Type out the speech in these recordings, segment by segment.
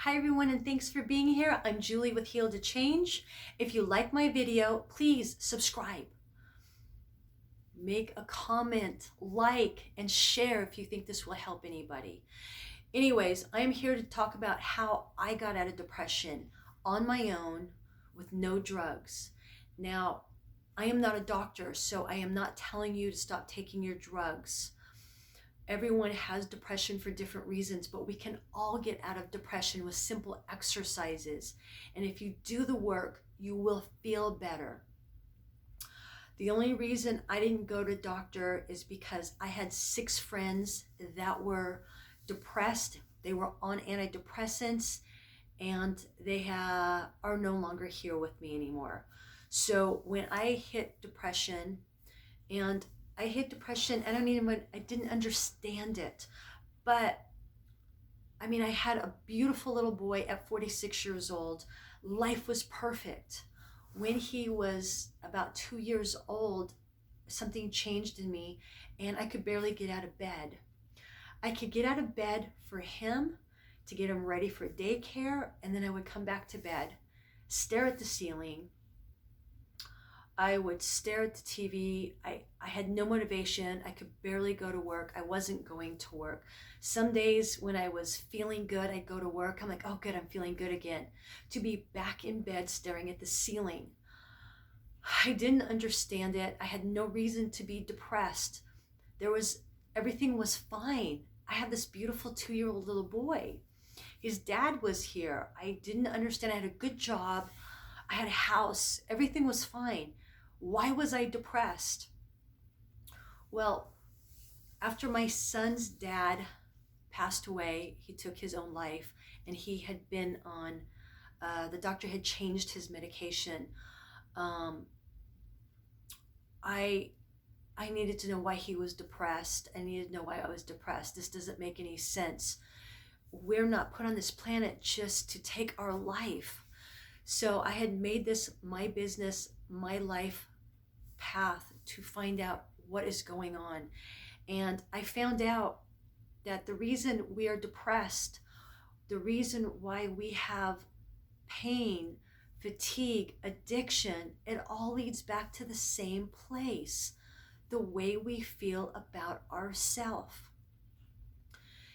Hi everyone, and thanks for being here. I'm Julie with Heal to Change. If you like my video, please subscribe. Make a comment, like, and share if you think this will help anybody. Anyways, I am here to talk about how I got out of depression on my own with no drugs. Now, I am not a doctor, so I am not telling you to stop taking your drugs. Everyone has depression for different reasons, but we can all get out of depression with simple exercises. And if you do the work, you will feel better. The only reason I didn't go to doctor is because I had 6 friends that were depressed. They were on antidepressants and they are no longer here with me anymore. So when I hit depression, and I didn't understand it. But I mean, I had a beautiful little boy at 46 years old. Life was perfect. When he was about 2 years old, something changed in me and I could barely get out of bed. I could get out of bed for him to get him ready for daycare, and then I would come back to bed, stare at the ceiling. I would stare at the TV. I had no motivation. I could barely go to work. I wasn't going to work. Some days when I was feeling good, I'd go to work. I'm like, oh, good, I'm feeling good again. To be back in bed staring at the ceiling. I didn't understand it. I had no reason to be depressed. Everything was fine. I had this beautiful 2-year-old little boy. His dad was here. I didn't understand. I had a good job. I had a house. Everything was fine. Why was I depressed? Well, after my son's dad passed away, he took his own life, and he had been on, the doctor had changed his medication. I needed to know why he was depressed. I needed to know why I was depressed. This doesn't make any sense. We're not put on this planet just to take our life. So I had made this my business, my life path to find out what is going on. And I found out that the reason we are depressed, the reason why we have pain, fatigue, addiction, it all leads back to the same place, the way we feel about ourselves.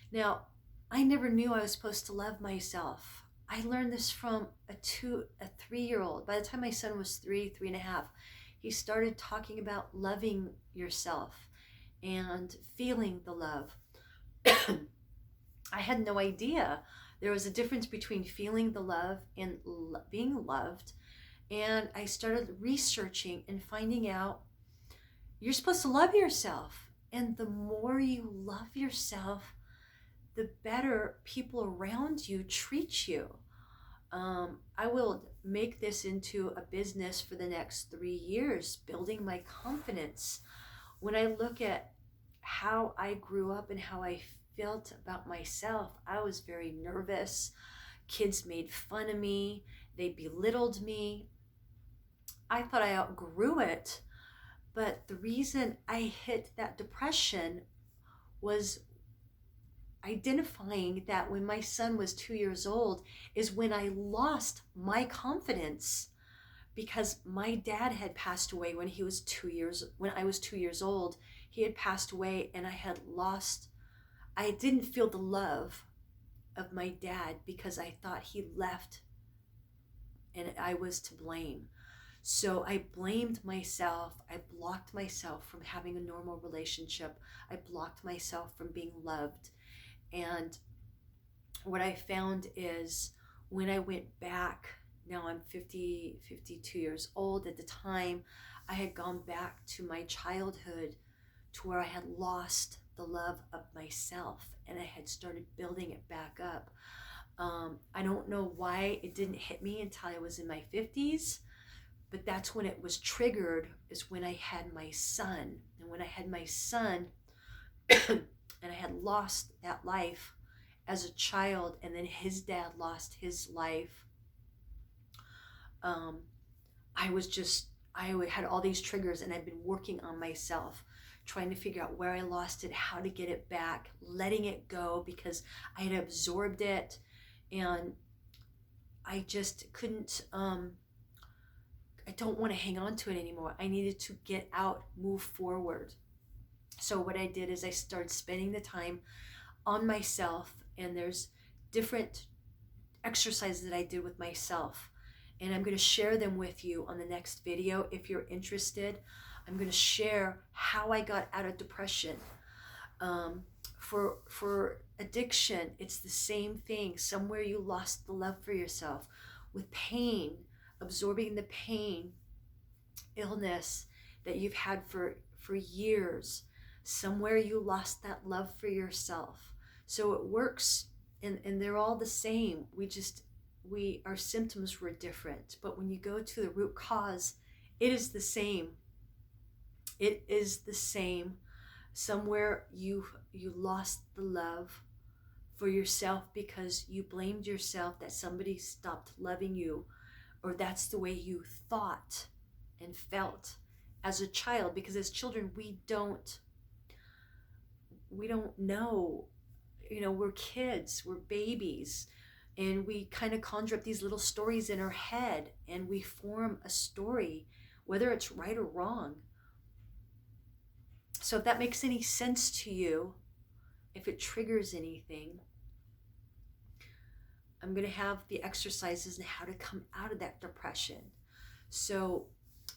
Now, I never knew I was supposed to love myself. I learned this from a 3-year-old. By the time my son was 3.5, he started talking about loving yourself and feeling the love. I had no idea there was a difference between feeling the love and being loved. And I started researching and finding out you're supposed to love yourself. And the more you love yourself, the better people around you treat you. I will make this into a business for the next 3 years, building my confidence. When I look at how I grew up and how I felt about myself, I was very nervous. Kids made fun of me. They belittled me. I thought I outgrew it. But the reason I hit that depression was identifying that when my son was 2 years old is when I lost my confidence, because my dad had passed away when I was 2 years old. He had passed away, and I didn't feel the love of my dad because I thought he left and I was to blame. So I blamed myself. I blocked myself from having a normal relationship. I blocked myself from being loved. And what I found is when I went back, now I'm 52 years old. At the time, I had gone back to my childhood to where I had lost the love of myself, and I had started building it back up. I don't know why it didn't hit me until I was in my 50s, but that's when it was triggered, is when I had my son. And when I had my son, and I had lost that life as a child, and then his dad lost his life, I had all these triggers, and I've been working on myself, trying to figure out where I lost it, how to get it back, letting it go, because I had absorbed it. And I just couldn't, I don't want to hang on to it anymore. I needed to get out, move forward. So what I did is I started spending the time on myself, and there's different exercises that I did with myself. And I'm going to share them with you on the next video if you're interested. I'm going to share how I got out of depression. For addiction, it's the same thing. Somewhere you lost the love for yourself. With pain, absorbing the pain, illness that you've had for years, somewhere you lost that love for yourself. So it works, and they're all the same. Our symptoms were different, but when you go to the root cause, it is the same. It is the same. Somewhere you lost the love for yourself because you blamed yourself that somebody stopped loving you, or that's the way you thought and felt as a child. Because as children, we don't know, we're kids, we're babies, and we kind of conjure up these little stories in our head, and we form a story, whether it's right or wrong. So if that makes any sense to you, if it triggers anything, I'm going to have the exercises and how to come out of that depression. So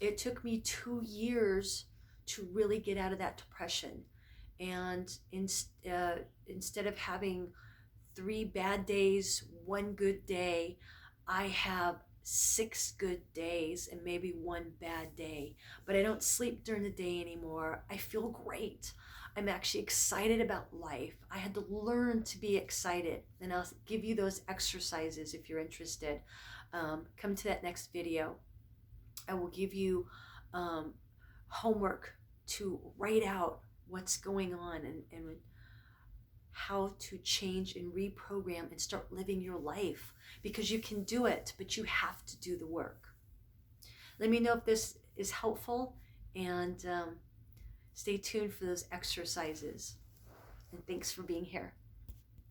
it took me 2 years to really get out of that depression. And instead of having 3 bad days, 1 good day, I have 6 good days and maybe 1 bad day. But I don't sleep during the day anymore. I feel great. I'm actually excited about life. I had to learn to be excited, and I'll give you those exercises if you're interested. Come to that next video. I will give you homework to write out what's going on and how to change and reprogram and start living your life, because you can do it, but you have to do the work. Let me know if this is helpful, and stay tuned for those exercises. And thanks for being here.